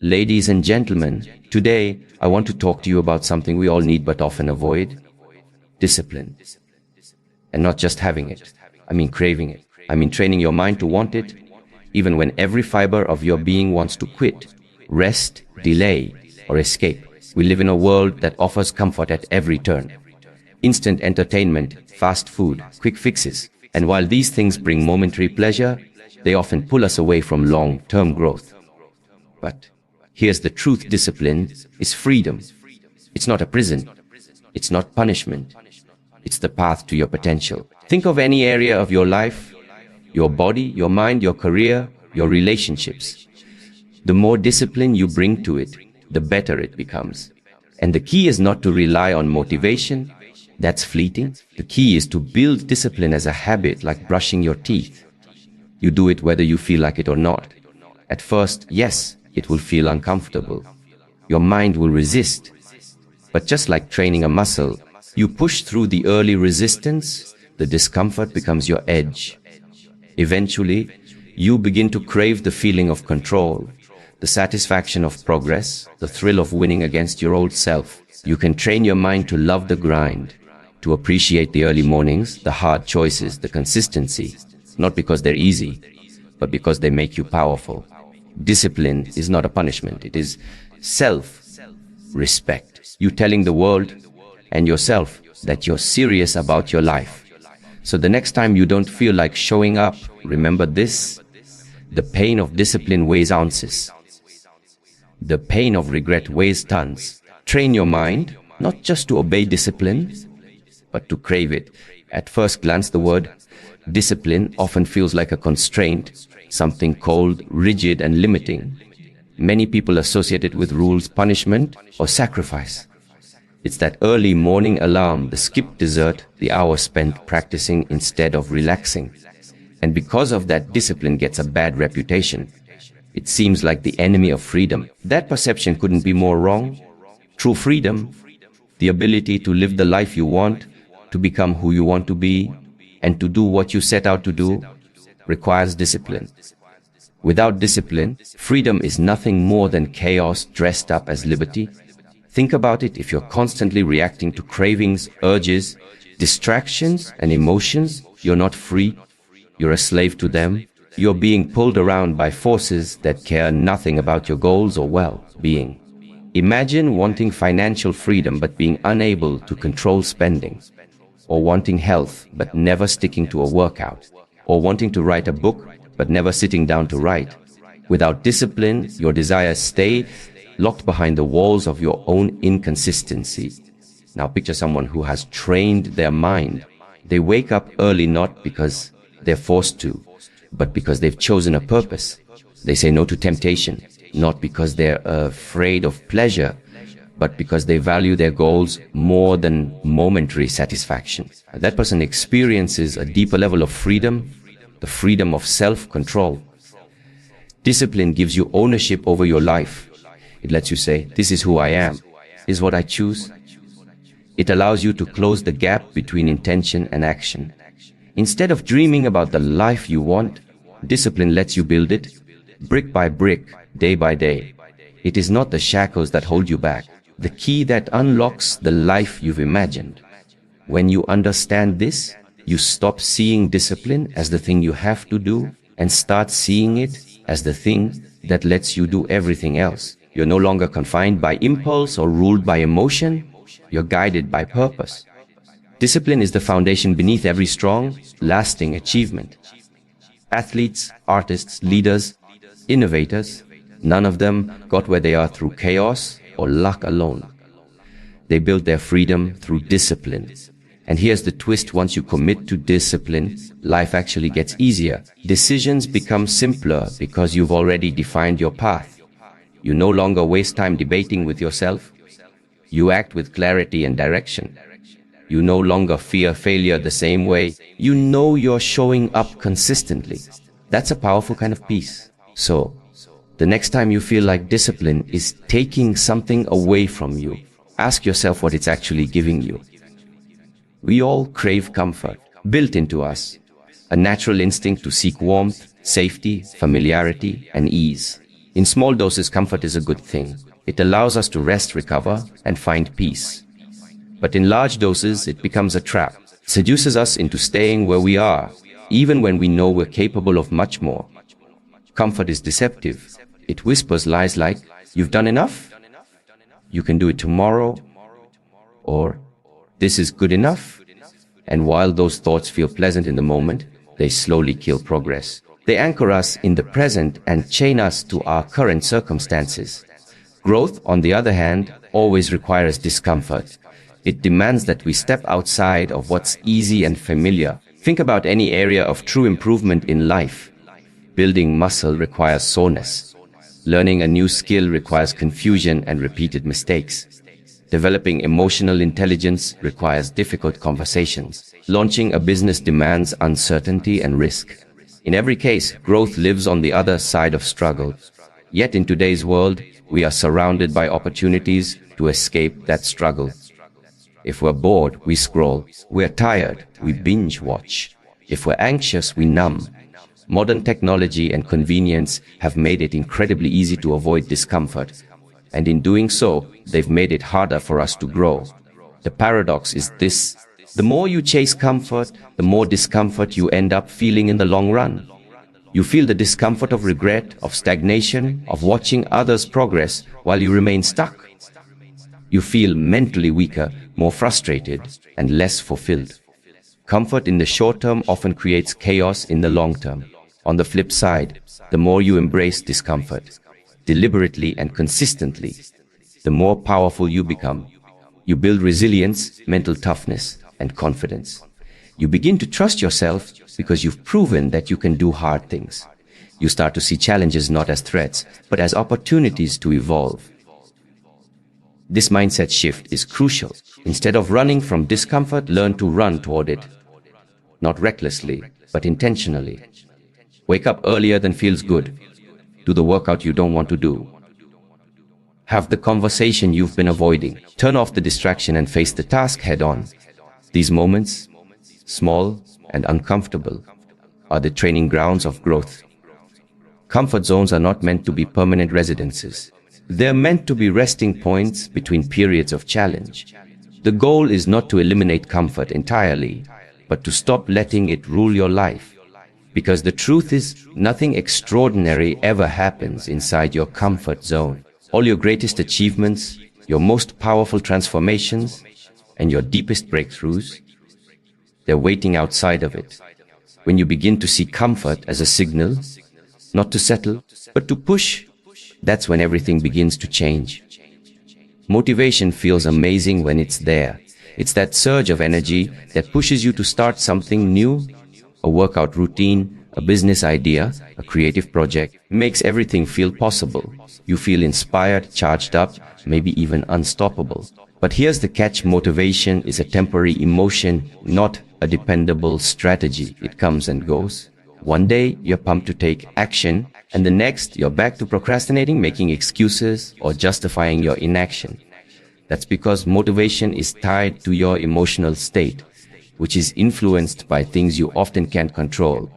Ladies and gentlemen, today I want to talk to you about something we all need but often avoid: discipline. And not just having it. I mean craving it. I mean training your mind to want it, even when every fiber of your being wants to quit, rest, delay, or escape. We live in a world that offers comfort at every turn. Instant entertainment, fast food, quick fixes. And while these things bring momentary pleasure, they often pull us away from long-term growth. But here's the truth: discipline is freedom. It's not a prison. It's not punishment. It's the path to your potential. Think of any area of your life, your body, your mind, your career, your relationships. The more discipline you bring to it, the better it becomes. And the key is not to rely on motivation. That's fleeting. The key is to build discipline as a habit, like brushing your teeth. You do it whether you feel like it or not. At first, yes, it will feel uncomfortable. Your mind will resist. But just like training a muscle, you push through the early resistance, the discomfort becomes your edge. Eventually, you begin to crave the feeling of control, the satisfaction of progress, the thrill of winning against your old self. You can train your mind to love the grind, to appreciate the early mornings, the hard choices, the consistency, not because they're easy, but because they make you powerful. Discipline is not a punishment. It is self-respect. You telling the world and yourself that you're serious about your life. So the next time you don't feel like showing up, remember this: the pain of discipline weighs ounces. The pain of regret weighs tons. Train your mind, not just to obey discipline, but to crave it. At first glance, the word discipline often feels like a constraint, something cold, rigid, and limiting. Many people associate it with rules, punishment, or sacrifice. It's that early morning alarm, the skipped dessert, the hour spent practicing instead of relaxing. And because of that, discipline gets a bad reputation. It seems like the enemy of freedom. That perception couldn't be more wrong. True freedom, the ability to live the life you want, to become who you want to be, and to do what you set out to do, requires discipline. Without discipline, freedom is nothing more than chaos dressed up as liberty. Think about it: if you're constantly reacting to cravings, urges, distractions, and emotions, you're not free. You're a slave to them. You're being pulled around by forces that care nothing about your goals or well-being. Imagine wanting financial freedom but being unable to control spending, or wanting health but never sticking to a workout, or wanting to write a book but never sitting down to write. Without discipline, your desires stay locked behind the walls of your own inconsistency. Now picture someone who has trained their mind. They wake up early not because they're forced to, but because they've chosen a purpose. They say no to temptation, not because they're afraid of pleasure, but because they value their goals more than momentary satisfaction. That person experiences a deeper level of freedom, the freedom of self-control. Discipline gives you ownership over your life. It lets you say, this is who I am, this is what I choose. It allows you to close the gap between intention and action. Instead of dreaming about the life you want, discipline lets you build it, brick by brick, day by day. It is not the shackles that hold you back, the key that unlocks the life you've imagined. When you understand this, you stop seeing discipline as the thing you have to do and start seeing it as the thing that lets you do everything else. You're no longer confined by impulse or ruled by emotion. You're guided by purpose. Discipline is the foundation beneath every strong, lasting achievement. Athletes, artists, leaders, innovators, none of them got where they are through chaos or luck alone. They built their freedom through discipline. And here's the twist: once you commit to discipline, life actually gets easier. Decisions become simpler because you've already defined your path. You no longer waste time debating with yourself. You act with clarity and direction. You no longer fear failure the same way. You know you're showing up consistently. That's a powerful kind of peace. So, the next time you feel like discipline is taking something away from you, ask yourself what it's actually giving you. We all crave comfort, built into us, a natural instinct to seek warmth, safety, familiarity, and ease. In small doses, comfort is a good thing. It allows us to rest, recover, and find peace. But in large doses, it becomes a trap. It seduces us into staying where we are, even when we know we're capable of much more. Comfort is deceptive. It whispers lies like, "You've done enough? You can do it tomorrow," or "This is good enough." And while those thoughts feel pleasant in the moment, they slowly kill progress. They anchor us in the present and chain us to our current circumstances. Growth, on the other hand, always requires discomfort. It demands that we step outside of what's easy and familiar. Think about any area of true improvement in life. Building muscle requires soreness. Learning a new skill requires confusion and repeated mistakes. Developing emotional intelligence requires difficult conversations. Launching a business demands uncertainty and risk. In every case, growth lives on the other side of struggle. Yet in today's world, we are surrounded by opportunities to escape that struggle. If we're bored, we scroll. We're tired, we binge watch. If we're anxious, we numb. Modern technology and convenience have made it incredibly easy to avoid discomfort. And in doing so, they've made it harder for us to grow. The paradox is this: the more you chase comfort, the more discomfort you end up feeling in the long run. You feel the discomfort of regret, of stagnation, of watching others progress while you remain stuck. You feel mentally weaker, more frustrated, and less fulfilled. Comfort in the short term often creates chaos in the long term. On the flip side, the more you embrace discomfort, deliberately and consistently, the more powerful you become. You build resilience, mental toughness, and confidence. You begin to trust yourself because you've proven that you can do hard things. You start to see challenges not as threats, but as opportunities to evolve. This mindset shift is crucial. Instead of running from discomfort, learn to run toward it. Not recklessly, but intentionally. Wake up earlier than feels good. Do the workout you don't want to do. Have the conversation you've been avoiding. Turn off the distraction and face the task head on. These moments, small and uncomfortable, are the training grounds of growth. Comfort zones are not meant to be permanent residences. They're meant to be resting points between periods of challenge. The goal is not to eliminate comfort entirely, but to stop letting it rule your life. Because the truth is, nothing extraordinary ever happens inside your comfort zone. All your greatest achievements, your most powerful transformations, and your deepest breakthroughs, they're waiting outside of it. When you begin to see comfort as a signal, not to settle, but to push, that's when everything begins to change. Motivation feels amazing when it's there. It's that surge of energy that pushes you to start something new. A workout routine, a business idea, a creative project makes everything feel possible. You feel inspired, charged up, maybe even unstoppable. But here's the catch: motivation is a temporary emotion, not a dependable strategy. It comes and goes. One day you're pumped to take action, and the next you're back to procrastinating, making excuses, or justifying your inaction. That's because motivation is tied to your emotional state, which is influenced by things you often can't control.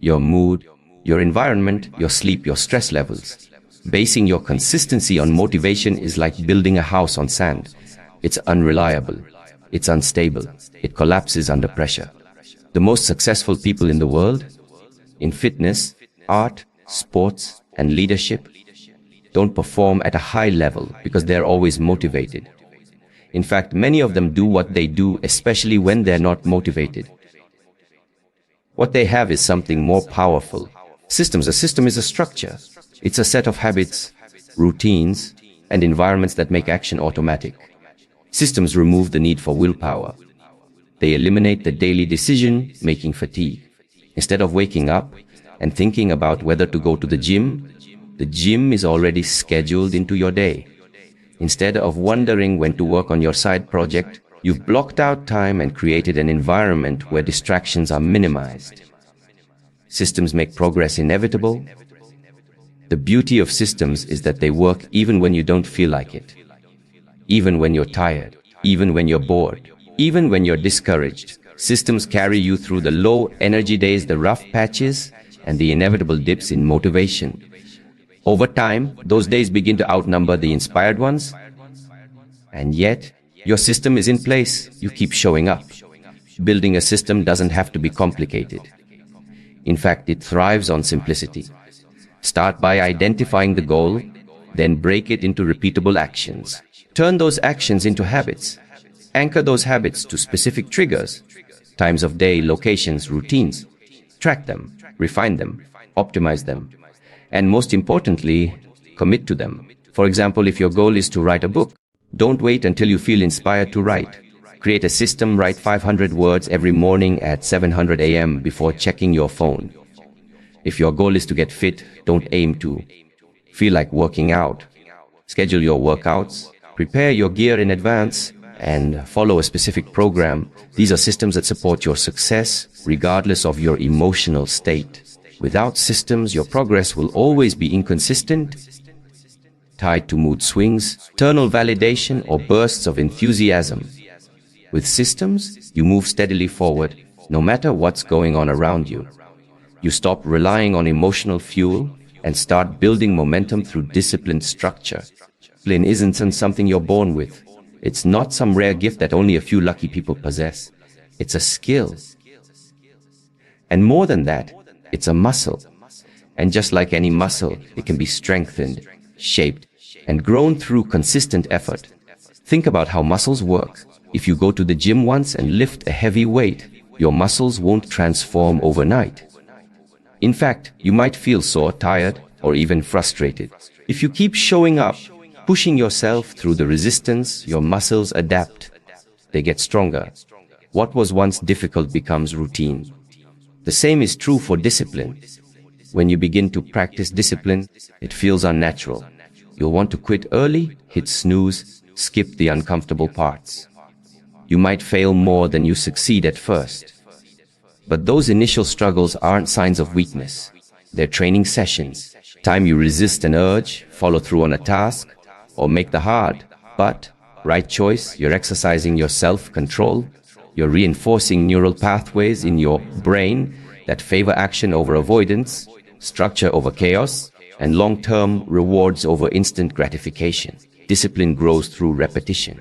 Your mood, your environment, your sleep, your stress levels. Basing your consistency on motivation is like building a house on sand. It's unreliable. It's unstable. It collapses under pressure. The most successful people in the world, in fitness, art, sports, and leadership, don't perform at a high level because they're always motivated. In fact, many of them do what they do, especially when they're not motivated. What they have is something more powerful. Systems. A system is a structure. It's a set of habits, routines, and environments that make action automatic. Systems remove the need for willpower. They eliminate the daily decision-making fatigue. Instead of waking up and thinking about whether to go to the gym is already scheduled into your day. Instead of wondering when to work on your side project, you've blocked out time and created an environment where distractions are minimized. Systems make progress inevitable. The beauty of systems is that they work even when you don't feel like it. Even when you're tired, even when you're bored, even when you're discouraged. Systems carry you through the low energy days, the rough patches, and the inevitable dips in motivation. Over time, those days begin to outnumber the inspired ones, and yet, your system is in place. You keep showing up. Building a system doesn't have to be complicated. In fact, it thrives on simplicity. Start by identifying the goal, then break it into repeatable actions. Turn those actions into habits. Anchor those habits to specific triggers, times of day, locations, routines. Track them, refine them, optimize them, and most importantly, commit to them. For example, if your goal is to write a book, don't wait until you feel inspired to write. Create a system, write 500 words every morning at 700 a.m. before checking your phone. If your goal is to get fit, don't aim to feel like working out. Schedule your workouts, prepare your gear in advance, and follow a specific program. These are systems that support your success, regardless of your emotional state. Without systems, your progress will always be inconsistent, tied to mood swings, external validation, or bursts of enthusiasm. With systems, you move steadily forward, no matter what's going on around you. You stop relying on emotional fuel and start building momentum through disciplined structure. Discipline isn't something you're born with. It's not some rare gift that only a few lucky people possess. It's a skill. And more than that, it's a muscle. And just like any muscle, it can be strengthened, shaped, and grown through consistent effort. Think about how muscles work. If you go to the gym once and lift a heavy weight, your muscles won't transform overnight. In fact, you might feel sore, tired, or even frustrated. If you keep showing up, pushing yourself through the resistance, your muscles adapt. They get stronger. What was once difficult becomes routine. The same is true for discipline. When you begin to practice discipline, it feels unnatural. You'll want to quit early, hit snooze, skip the uncomfortable parts. You might fail more than you succeed at first. But those initial struggles aren't signs of weakness. They're training sessions. Time you resist an urge, follow through on a task, or make the hard, but right choice. You're exercising your self-control. You're reinforcing neural pathways in your brain that favor action over avoidance, structure over chaos, and long-term rewards over instant gratification. Discipline grows through repetition.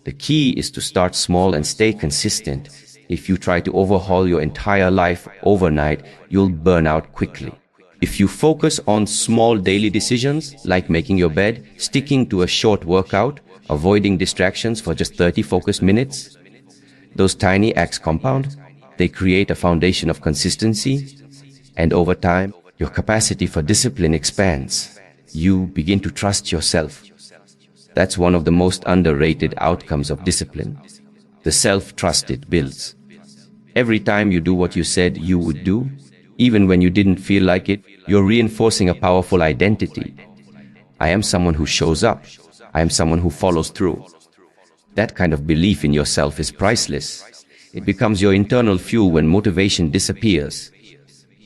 The key is to start small and stay consistent. If you try to overhaul your entire life overnight, you'll burn out quickly. If you focus on small daily decisions, like making your bed, sticking to a short workout, avoiding distractions for just 30 focused minutes, those tiny acts compound. They create a foundation of consistency, and over time, your capacity for discipline expands. You begin to trust yourself. That's one of the most underrated outcomes of discipline. The self-trust it builds. Every time you do what you said you would do, even when you didn't feel like it, you're reinforcing a powerful identity. I am someone who shows up. I am someone who follows through. That kind of belief in yourself is priceless. It becomes your internal fuel when motivation disappears.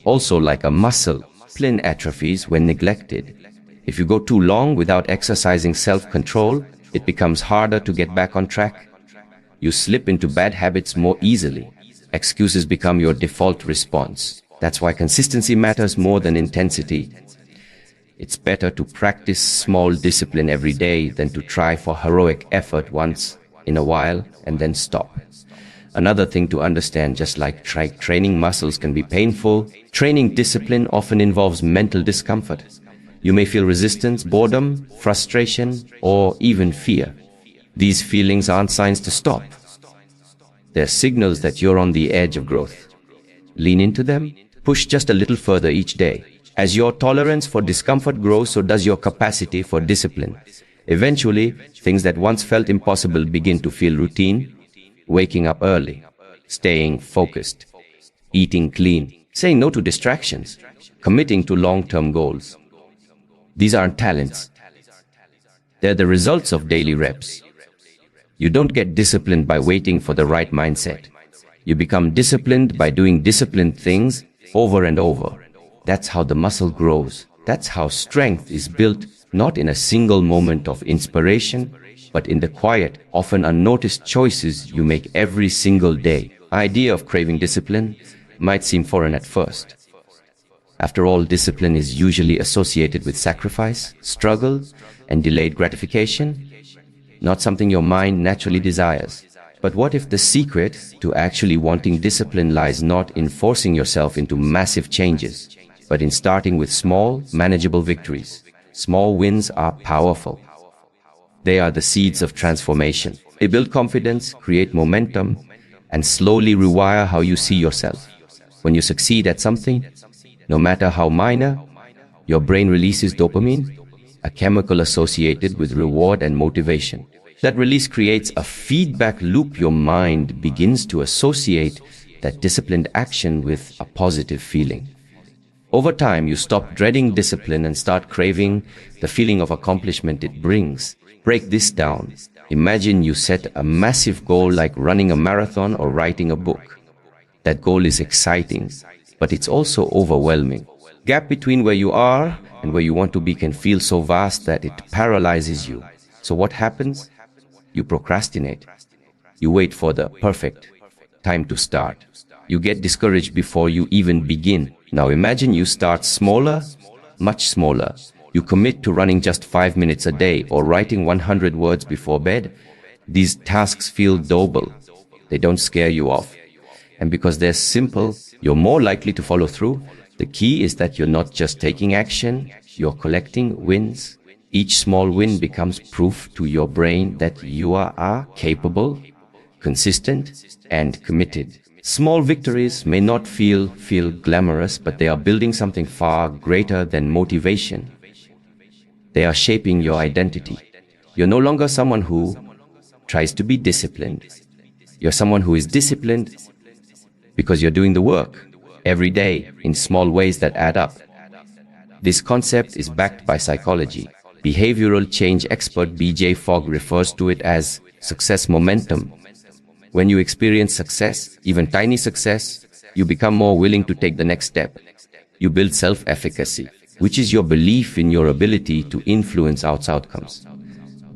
Also, like a muscle, discipline atrophies when neglected. If you go too long without exercising self-control, it becomes harder to get back on track. You slip into bad habits more easily. Excuses become your default response. That's why consistency matters more than intensity. It's better to practice small discipline every day than to try for heroic effort once in a while and then stop. Another thing to understand, just like training muscles can be painful, training discipline often involves mental discomfort. You may feel resistance, boredom, frustration, or even fear. These feelings aren't signs to stop. They're signals that you're on the edge of growth. Lean into them, push just a little further each day. As your tolerance for discomfort grows, so does your capacity for discipline. Eventually, things that once felt impossible begin to feel routine. Waking up early, staying focused, eating clean, saying no to distractions, committing to long-term goals. These aren't talents. They're the results of daily reps. You don't get disciplined by waiting for the right mindset. You become disciplined by doing disciplined things over and over. That's how the muscle grows. That's how strength is built, not in a single moment of inspiration, but in the quiet, often unnoticed choices you make every single day. The idea of craving discipline might seem foreign at first. After all, discipline is usually associated with sacrifice, struggle, and delayed gratification, not something your mind naturally desires. But what if the secret to actually wanting discipline lies not in forcing yourself into massive changes, but in starting with small, manageable victories? Small wins are powerful. They are the seeds of transformation. They build confidence, create momentum, and slowly rewire how you see yourself. When you succeed at something, no matter how minor, your brain releases dopamine, a chemical associated with reward and motivation. That release creates a feedback loop. Your mind begins to associate that disciplined action with a positive feeling. Over time, you stop dreading discipline and start craving the feeling of accomplishment it brings. Break this down. Imagine you set a massive goal like running a marathon or writing a book. That goal is exciting, but it's also overwhelming. Gap between where you are and where you want to be can feel so vast that it paralyzes you. So what happens? You procrastinate. You wait for the perfect time to start. You get discouraged before you even begin. Now imagine you start smaller, much smaller. You commit to running just 5 minutes a day or writing 100 words before bed. These tasks feel doable. They don't scare you off. And because they're simple, you're more likely to follow through. The key is that you're not just taking action, you're collecting wins. Each small win becomes proof to your brain that you are capable, consistent, and committed. Small victories may not feel glamorous, but they are building something far greater than motivation. They are shaping your identity. You're no longer someone who tries to be disciplined. You're someone who is disciplined because you're doing the work every day in small ways that add up. This concept is backed by psychology. Behavioral change expert B.J. Fogg refers to it as success momentum. When you experience success, even tiny success, you become more willing to take the next step. You build self-efficacy, which is your belief in your ability to influence outcomes.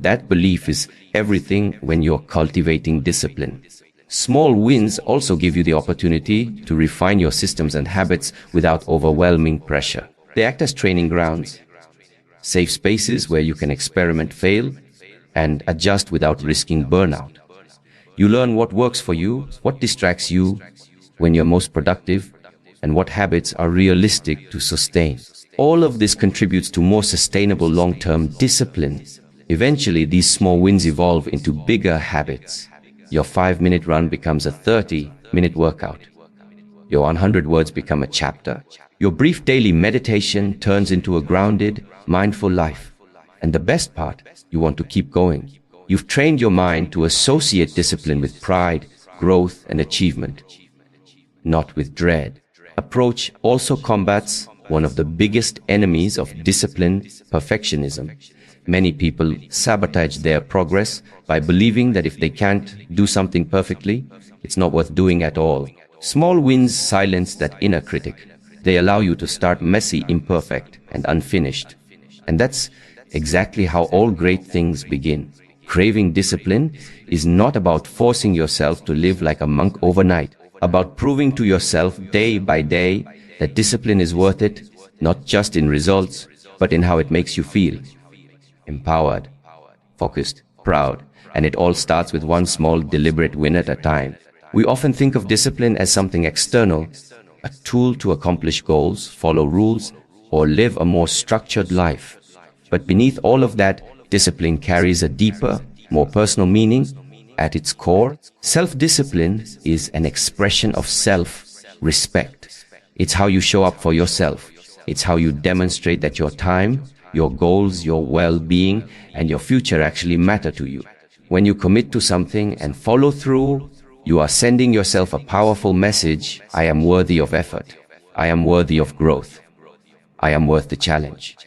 That belief is everything when you're cultivating discipline. Small wins also give you the opportunity to refine your systems and habits without overwhelming pressure. They act as training grounds, safe spaces where you can experiment, fail, and adjust without risking burnout. You learn what works for you, what distracts you when you're most productive, and what habits are realistic to sustain. All of this contributes to more sustainable long-term discipline. Eventually, these small wins evolve into bigger habits. Your 5-minute run becomes a 30-minute workout. Your 100 words become a chapter. Your brief daily meditation turns into a grounded, mindful life. And the best part, you want to keep going. You've trained your mind to associate discipline with pride, growth, and achievement, not with dread. Approach also combats one of the biggest enemies of discipline, perfectionism. Many people sabotage their progress by believing that if they can't do something perfectly, it's not worth doing at all. Small wins silence that inner critic. They allow you to start messy, imperfect, and unfinished. And that's exactly how all great things begin. Craving discipline is not about forcing yourself to live like a monk overnight, about proving to yourself day by day that discipline is worth it, not just in results, but in how it makes you feel. Empowered, focused, proud, and it all starts with one small, deliberate win at a time. We often think of discipline as something external, a tool to accomplish goals, follow rules, or live a more structured life. But beneath all of that, discipline carries a deeper, more personal meaning. At its core, self-discipline is an expression of self-respect. It's how you show up for yourself. It's how you demonstrate that your time, your goals, your well-being, and your future actually matter to you. When you commit to something and follow through, you are sending yourself a powerful message. I am worthy of effort. I am worthy of growth. I am worth the challenge.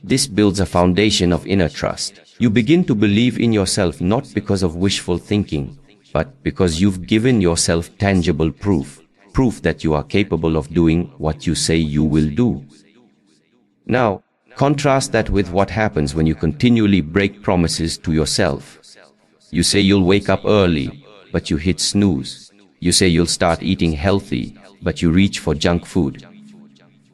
This builds a foundation of inner trust. You begin to believe in yourself not because of wishful thinking, but because you've given yourself tangible proof that you are capable of doing what you say you will do. Now, contrast that with what happens when you continually break promises to yourself. You say you'll wake up early, but you hit snooze. You say you'll start eating healthy, but you reach for junk food.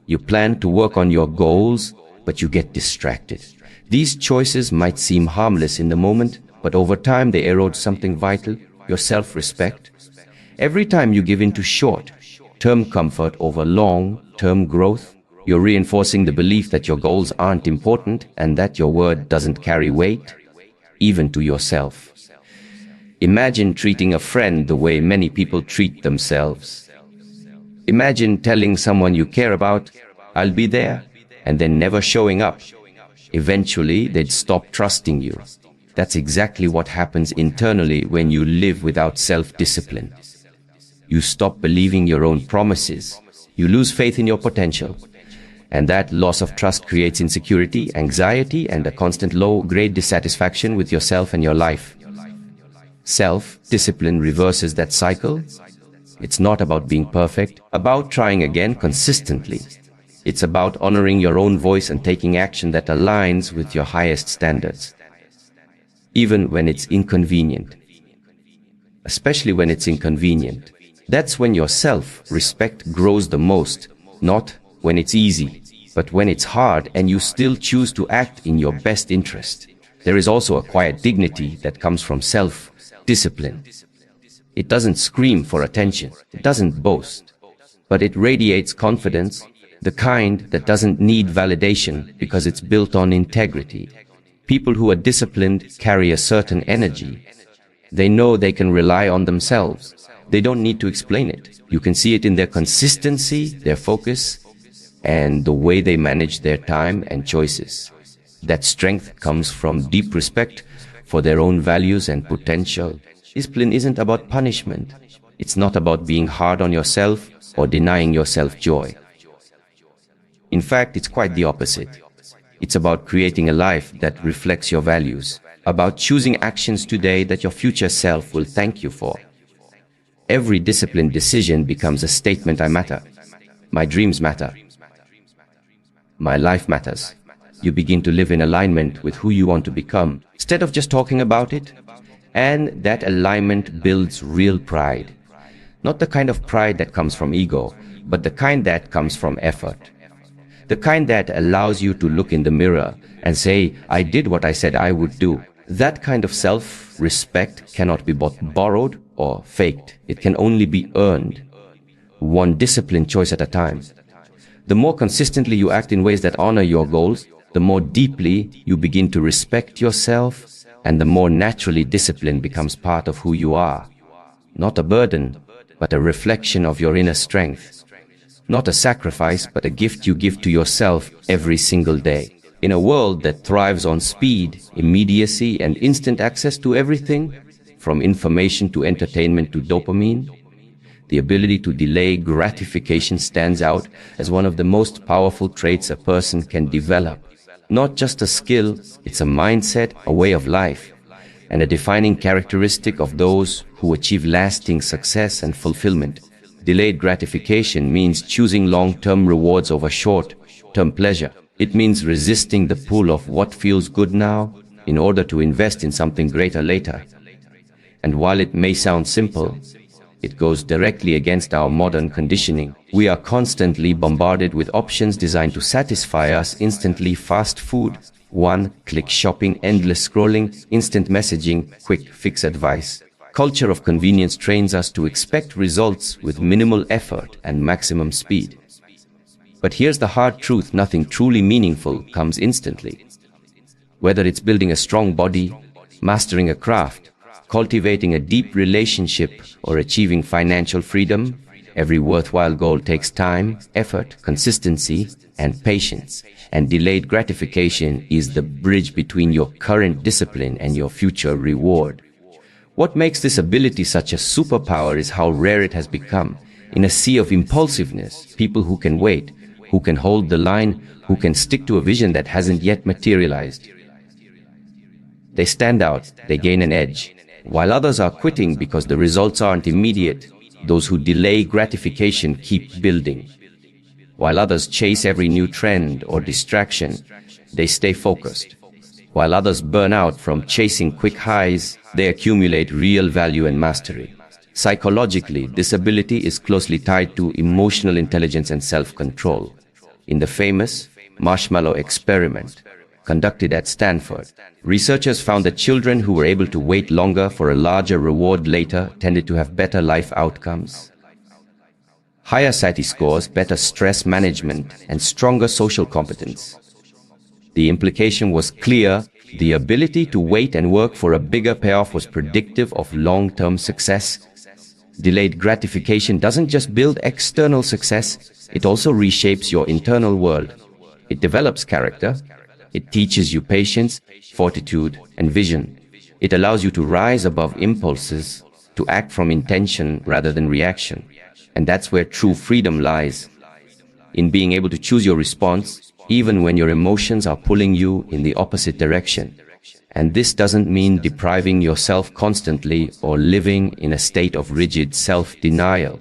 You plan to work on your goals, but you get distracted. These choices might seem harmless in the moment, but over time they erode something vital, your self-respect. Every time you give in to short-term comfort over long-term growth, you're reinforcing the belief that your goals aren't important and that your word doesn't carry weight, even to yourself. Imagine treating a friend the way many people treat themselves. Imagine telling someone you care about, "I'll be there," and then never showing up. Eventually, they'd stop trusting you. That's exactly what happens internally when you live without self-discipline. You stop believing your own promises. You lose faith in your potential. And that loss of trust creates insecurity, anxiety, and a constant low-grade dissatisfaction with yourself and your life. Self-discipline reverses that cycle. It's not about being perfect, about trying again consistently. It's about honoring your own voice and taking action that aligns with your highest standards. Even when it's inconvenient. Especially when it's inconvenient. That's when your self-respect grows the most, not when it's easy, but when it's hard and you still choose to act in your best interest. There is also a quiet dignity that comes from self-discipline. It doesn't scream for attention, it doesn't boast, but it radiates confidence, the kind that doesn't need validation because it's built on integrity. People who are disciplined carry a certain energy. They know they can rely on themselves. They don't need to explain it. You can see it in their consistency, their focus, and the way they manage their time and choices. That strength comes from deep respect for their own values and potential. Discipline isn't about punishment. It's not about being hard on yourself or denying yourself joy. In fact, it's quite the opposite. It's about creating a life that reflects your values, about choosing actions today that your future self will thank you for. Every disciplined decision becomes a statement: I matter. My dreams matter. My life matters. You begin to live in alignment with who you want to become, instead of just talking about it. And that alignment builds real pride. Not the kind of pride that comes from ego, but the kind that comes from effort. The kind that allows you to look in the mirror and say, "I did what I said I would do." That kind of self-respect cannot be borrowed or faked. It can only be earned, one disciplined choice at a time. The more consistently you act in ways that honor your goals, the more deeply you begin to respect yourself, and the more naturally discipline becomes part of who you are. Not a burden, but a reflection of your inner strength. Not a sacrifice, but a gift you give to yourself every single day. In a world that thrives on speed, immediacy, and instant access to everything, from information to entertainment to dopamine, the ability to delay gratification stands out as one of the most powerful traits a person can develop. Not just a skill, it's a mindset, a way of life, and a defining characteristic of those who achieve lasting success and fulfillment. Delayed gratification means choosing long-term rewards over short-term pleasure. It means resisting the pull of what feels good now in order to invest in something greater later. And while it may sound simple, it goes directly against our modern conditioning. We are constantly bombarded with options designed to satisfy us instantly: fast food, one-click shopping, endless scrolling, instant messaging, quick fix advice. Culture of convenience trains us to expect results with minimal effort and maximum speed. But here's the hard truth: nothing truly meaningful comes instantly. Whether it's building a strong body, mastering a craft, cultivating a deep relationship, or achieving financial freedom, every worthwhile goal takes time, effort, consistency, and patience. And delayed gratification is the bridge between your current discipline and your future reward. What makes this ability such a superpower is how rare it has become. In a sea of impulsiveness, people who can wait, who can hold the line, who can stick to a vision that hasn't yet materialized. They stand out, they gain an edge. While others are quitting because the results aren't immediate, those who delay gratification keep building. While others chase every new trend or distraction, they stay focused. While others burn out from chasing quick highs, they accumulate real value and mastery. Psychologically, this ability is closely tied to emotional intelligence and self-control. In the famous marshmallow experiment conducted at Stanford, researchers found that children who were able to wait longer for a larger reward later tended to have better life outcomes, higher SATI scores, better stress management, and stronger social competence. The implication was clear: the ability to wait and work for a bigger payoff was predictive of long-term success. Delayed gratification doesn't just build external success, it also reshapes your internal world. It develops character. It teaches you patience, fortitude, and vision. It allows you to rise above impulses, to act from intention rather than reaction. And that's where true freedom lies, in being able to choose your response, even when your emotions are pulling you in the opposite direction. And this doesn't mean depriving yourself constantly or living in a state of rigid self-denial.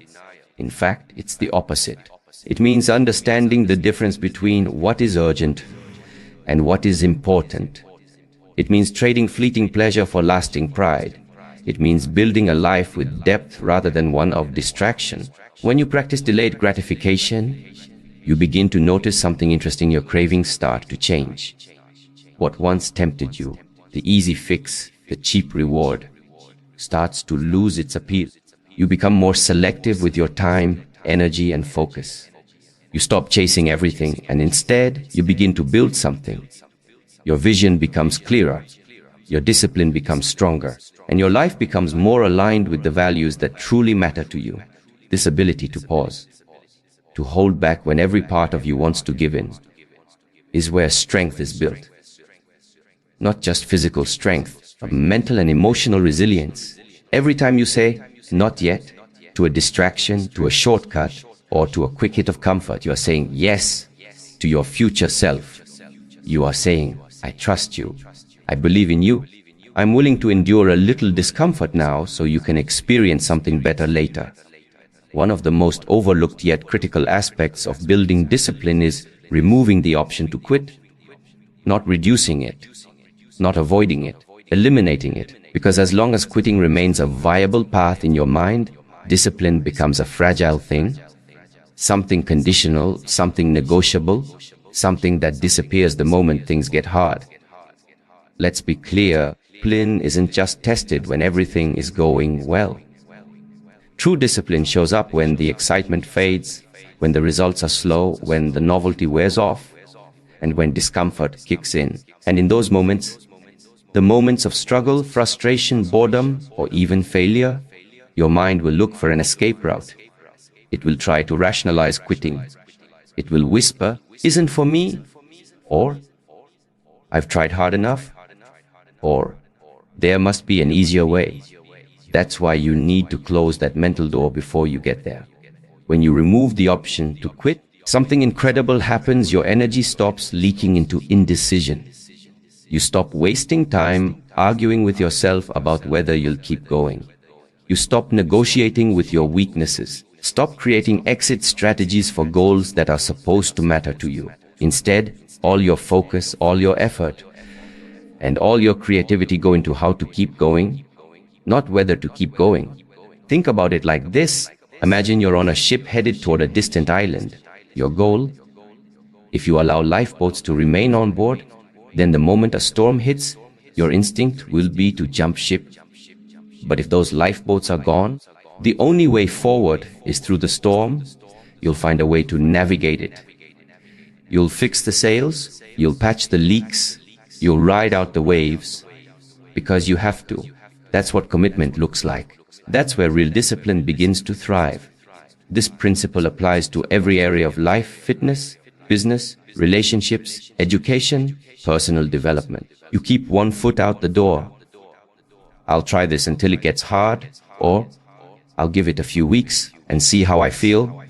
In fact, it's the opposite. It means understanding the difference between what is urgent and what is important. It means trading fleeting pleasure for lasting pride. It means building a life with depth rather than one of distraction. When you practice delayed gratification, you begin to notice something interesting. Your cravings start to change. What once tempted you, the easy fix, the cheap reward, starts to lose its appeal. You become more selective with your time, energy, and focus. You stop chasing everything, and instead, you begin to build something. Your vision becomes clearer, your discipline becomes stronger, and your life becomes more aligned with the values that truly matter to you. This ability to pause, to hold back when every part of you wants to give in, is where strength is built. Not just physical strength, but mental and emotional resilience. Every time you say, "not yet," to a distraction, to a shortcut, or to a quick hit of comfort, you are saying yes to your future self. You are saying, "I trust you. I believe in you. I'm willing to endure a little discomfort now so you can experience something better later." One of the most overlooked yet critical aspects of building discipline is removing the option to quit. Not reducing it, not avoiding it, eliminating it. Because as long as quitting remains a viable path in your mind, discipline becomes a fragile thing. Something conditional, something negotiable, something that disappears the moment things get hard. Let's be clear, discipline isn't just tested when everything is going well. True discipline shows up when the excitement fades, when the results are slow, when the novelty wears off, and when discomfort kicks in. And in those moments, the moments of struggle, frustration, boredom, or even failure, your mind will look for an escape route. It will try to rationalize quitting. It will whisper, "Isn't for me," or "I've tried hard enough," or "There must be an easier way." That's why you need to close that mental door before you get there. When you remove the option to quit, something incredible happens. Your energy stops leaking into indecision. You stop wasting time arguing with yourself about whether you'll keep going. You stop negotiating with your weaknesses. Stop creating exit strategies for goals that are supposed to matter to you. Instead, all your focus, all your effort, and all your creativity go into how to keep going, not whether to keep going. Think about it like this. Imagine you're on a ship headed toward a distant island. Your goal, if you allow lifeboats to remain on board, then the moment a storm hits, your instinct will be to jump ship. But if those lifeboats are gone, the only way forward is through the storm. You'll find a way to navigate it. You'll fix the sails, you'll patch the leaks, you'll ride out the waves, because you have to. That's what commitment looks like. That's where real discipline begins to thrive. This principle applies to every area of life: fitness, business, relationships, education, personal development. You keep one foot out the door. I'll try this until it gets hard, or I'll give it a few weeks and see how I feel.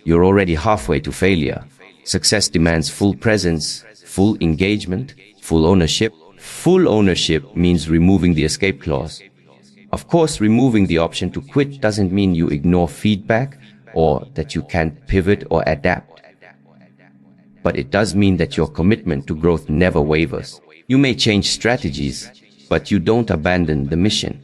You're already halfway to failure. Success demands full presence, full engagement, full ownership. Full ownership means removing the escape clause. Of course, removing the option to quit doesn't mean you ignore feedback or that you can't pivot or adapt. But it does mean that your commitment to growth never wavers. You may change strategies, but you don't abandon the mission.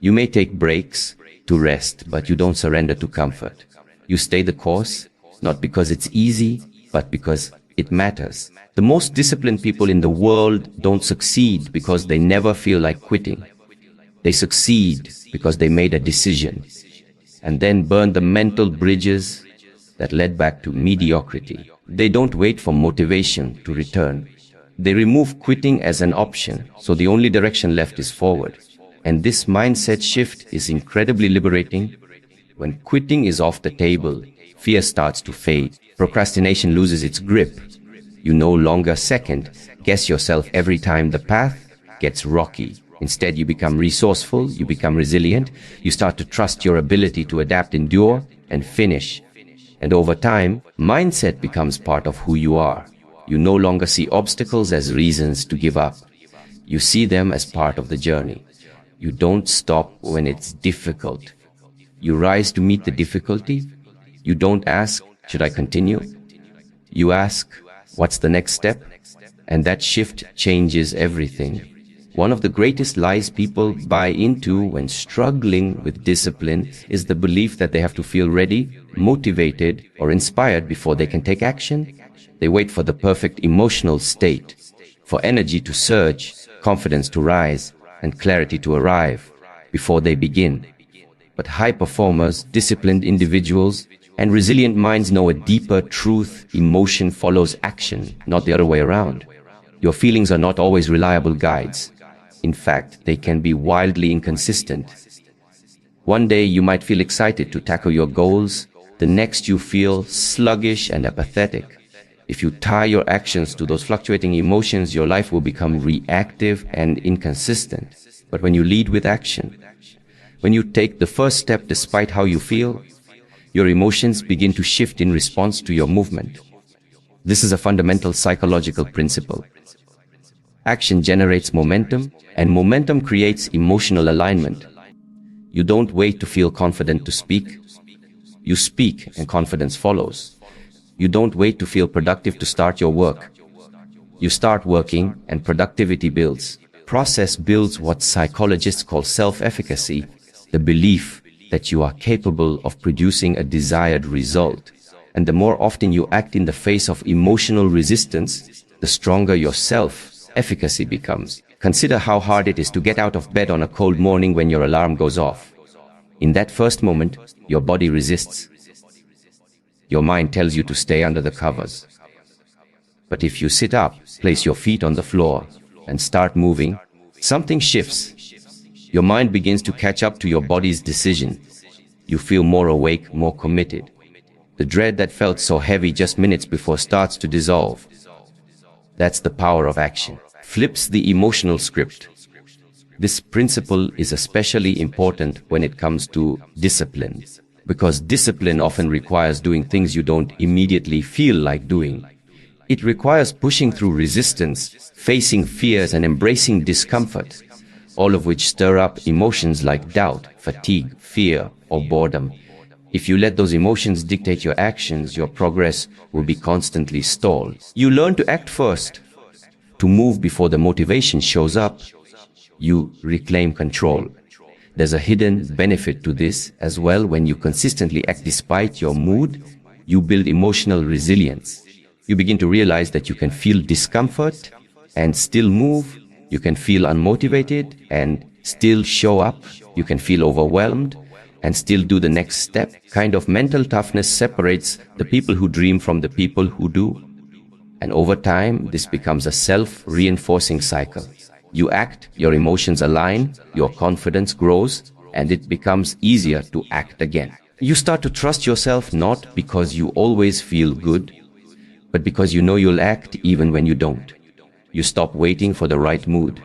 You may take breaks to rest, but you don't surrender to comfort. You stay the course, not because it's easy, but because it matters. The most disciplined people in the world don't succeed because they never feel like quitting. They succeed because they made a decision and then burned the mental bridges that led back to mediocrity. They don't wait for motivation to return. They remove quitting as an option, so the only direction left is forward. And this mindset shift is incredibly liberating. When quitting is off the table, fear starts to fade. Procrastination loses its grip. You no longer second guess yourself every time the path gets rocky. Instead, you become resourceful, you become resilient, you start to trust your ability to adapt, endure, and finish. And over time, mindset becomes part of who you are. You no longer see obstacles as reasons to give up. You see them as part of the journey. You don't stop when it's difficult. You rise to meet the difficulty. You don't ask, should I continue? You ask, what's the next step? And that shift changes everything. One of the greatest lies people buy into when struggling with discipline is the belief that they have to feel ready, motivated, or inspired before they can take action. They wait for the perfect emotional state, for energy to surge, confidence to rise, and clarity to arrive before they begin. But high performers, disciplined individuals, and resilient minds know a deeper truth: emotion follows action, not the other way around. Your feelings are not always reliable guides. In fact, they can be wildly inconsistent. One day you might feel excited to tackle your goals, the next you feel sluggish and apathetic. If you tie your actions to those fluctuating emotions, your life will become reactive and inconsistent. But when you lead with action, when you take the first step despite how you feel, your emotions begin to shift in response to your movement. This is a fundamental psychological principle. Action generates momentum, and momentum creates emotional alignment. You don't wait to feel confident to speak. You speak, and confidence follows. You don't wait to feel productive to start your work. You start working, and productivity builds. Process builds what psychologists call self-efficacy, the belief that you are capable of producing a desired result. And the more often you act in the face of emotional resistance, the stronger your self-efficacy becomes. Consider how hard it is to get out of bed on a cold morning when your alarm goes off. In that first moment, your body resists. Your mind tells you to stay under the covers. But if you sit up, place your feet on the floor, and start moving, something shifts. Your mind begins to catch up to your body's decision. You feel more awake, more committed. The dread that felt so heavy just minutes before starts to dissolve. That's the power of action. Flips the emotional script. This principle is especially important when it comes to discipline, because discipline often requires doing things you don't immediately feel like doing. It requires pushing through resistance, facing fears, and embracing discomfort, all of which stir up emotions like doubt, fatigue, fear, or boredom. If you let those emotions dictate your actions, your progress will be constantly stalled. You learn to act first, to move before the motivation shows up. You reclaim control. There's a hidden benefit to this as well. When you consistently act despite your mood, you build emotional resilience. You begin to realize that you can feel discomfort and still move. You can feel unmotivated and still show up. You can feel overwhelmed and still do the next step. Kind of mental toughness separates the people who dream from the people who do. And over time, this becomes a self-reinforcing cycle. You act, your emotions align, your confidence grows, and it becomes easier to act again. You start to trust yourself not because you always feel good, but because you know you'll act even when you don't. You stop waiting for the right mood.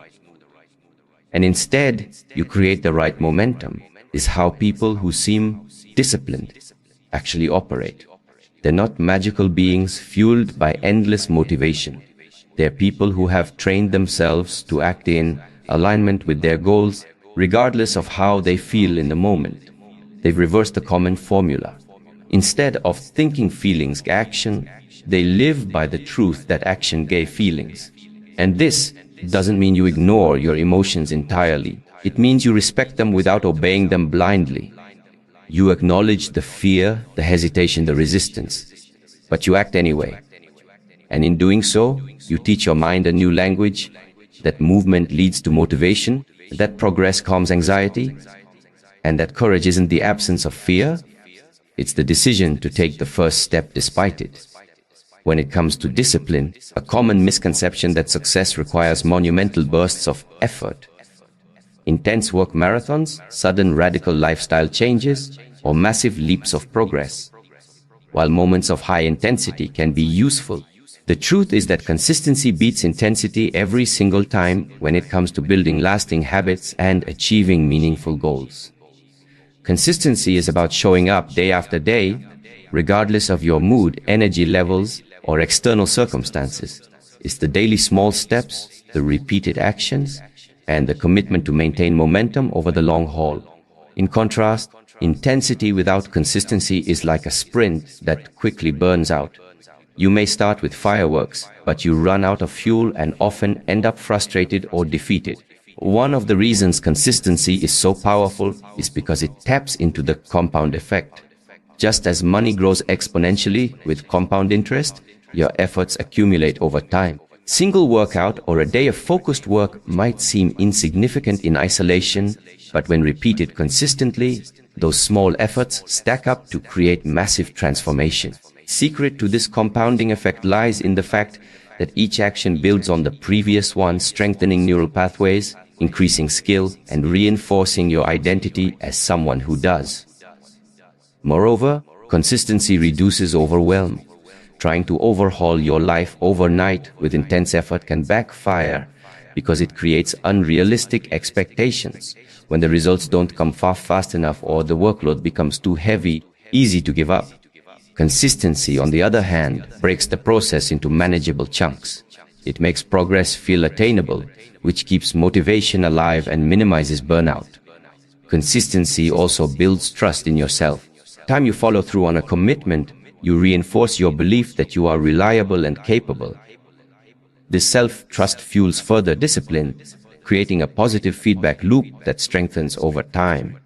And instead, you create the right momentum. Is how people who seem disciplined actually operate. They're not magical beings fueled by endless motivation. They're people who have trained themselves to act in alignment with their goals, regardless of how they feel in the moment. They've reversed the common formula. Instead of thinking feelings action, they live by the truth that action gave feelings. And this doesn't mean you ignore your emotions entirely. It means you respect them without obeying them blindly. You acknowledge the fear, the hesitation, the resistance, but you act anyway. And in doing so, you teach your mind a new language, that movement leads to motivation, that progress calms anxiety, and that courage isn't the absence of fear, it's the decision to take the first step despite it. When it comes to discipline, a common misconception that success requires monumental bursts of effort. Intense work marathons, sudden radical lifestyle changes, or massive leaps of progress. While moments of high intensity can be useful, the truth is that consistency beats intensity every single time when it comes to building lasting habits and achieving meaningful goals. Consistency is about showing up day after day, regardless of your mood, energy levels, or external circumstances. It's the daily small steps, the repeated actions, and the commitment to maintain momentum over the long haul. In contrast, intensity without consistency is like a sprint that quickly burns out. You may start with fireworks, but you run out of fuel and often end up frustrated or defeated. One of the reasons consistency is so powerful is because it taps into the compound effect. Just as money grows exponentially with compound interest, your efforts accumulate over time. Single workout or a day of focused work might seem insignificant in isolation, but when repeated consistently, those small efforts stack up to create massive transformation. Secret to this compounding effect lies in the fact that each action builds on the previous one, strengthening neural pathways, increasing skill, and reinforcing your identity as someone who does. Moreover, consistency reduces overwhelm. Trying to overhaul your life overnight with intense effort can backfire because it creates unrealistic expectations. When the results don't come fast enough or the workload becomes too heavy, easy to give up. Consistency, on the other hand, breaks the process into manageable chunks. It makes progress feel attainable, which keeps motivation alive and minimizes burnout. Consistency also builds trust in yourself. Time you follow through on a commitment, you reinforce your belief that you are reliable and capable. This self-trust fuels further discipline, creating a positive feedback loop that strengthens over time.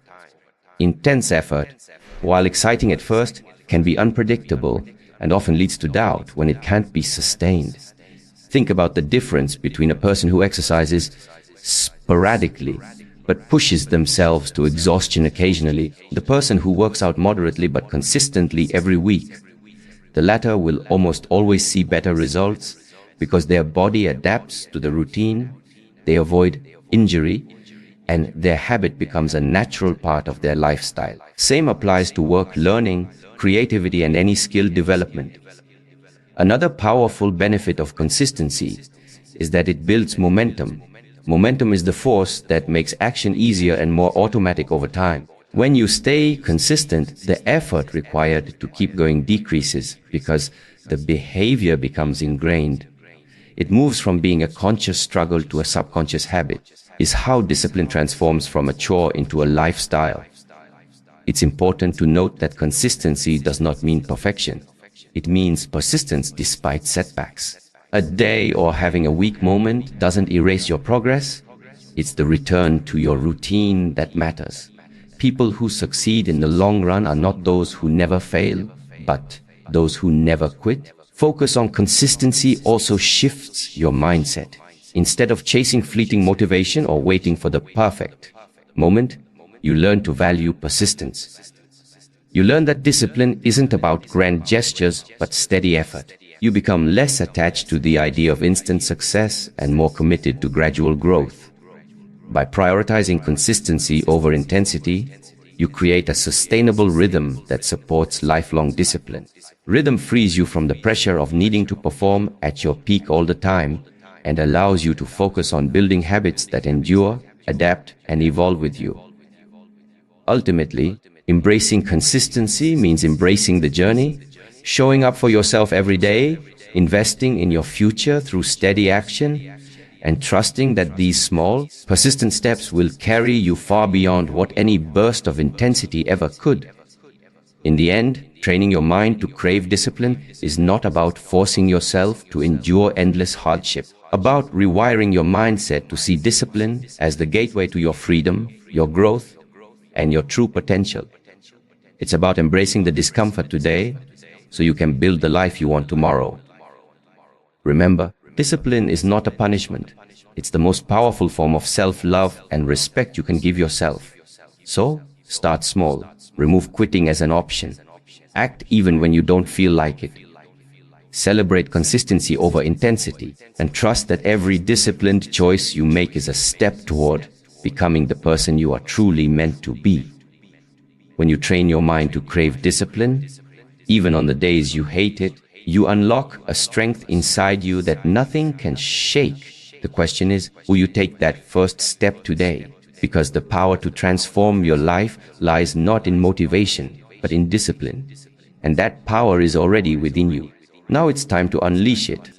Intense effort, while exciting at first, can be unpredictable and often leads to doubt when it can't be sustained. Think about the difference between a person who exercises sporadically but pushes themselves to exhaustion occasionally, the person who works out moderately but consistently every week. The latter will almost always see better results because their body adapts to the routine, they avoid injury, and their habit becomes a natural part of their lifestyle. Same applies to work, learning, creativity, and any skill development. Another powerful benefit of consistency is that it builds momentum. Momentum is the force that makes action easier and more automatic over time. When you stay consistent, the effort required to keep going decreases because the behavior becomes ingrained. It moves from being a conscious struggle to a subconscious habit. Is how discipline transforms from a chore into a lifestyle. It's important to note that consistency does not mean perfection. It means persistence despite setbacks. A day or having a weak moment doesn't erase your progress. It's the return to your routine that matters. People who succeed in the long run are not those who never fail, but those who never quit. Focus on consistency also shifts your mindset. Instead of chasing fleeting motivation or waiting for the perfect moment, you learn to value persistence. You learn that discipline isn't about grand gestures, but steady effort. You become less attached to the idea of instant success and more committed to gradual growth. By prioritizing consistency over intensity, you create a sustainable rhythm that supports lifelong discipline. Rhythm frees you from the pressure of needing to perform at your peak all the time and allows you to focus on building habits that endure, adapt, and evolve with you. Ultimately, embracing consistency means embracing the journey, showing up for yourself every day, investing in your future through steady action, and trusting that these small, persistent steps will carry you far beyond what any burst of intensity ever could. In the end, training your mind to crave discipline is not about forcing yourself to endure endless hardship, about rewiring your mindset to see discipline as the gateway to your freedom, your growth, and your true potential. It's about embracing the discomfort today so you can build the life you want tomorrow. Remember, discipline is not a punishment. It's the most powerful form of self-love and respect you can give yourself. So, start small. Remove quitting as an option. Act even when you don't feel like it. Celebrate consistency over intensity, and trust that every disciplined choice you make is a step toward becoming the person you are truly meant to be. When you train your mind to crave discipline, even on the days you hate it, you unlock a strength inside you that nothing can shake. The question is, will you take that first step today? Because the power to transform your life lies not in motivation, but in discipline. And that power is already within you. Now it's time to unleash it.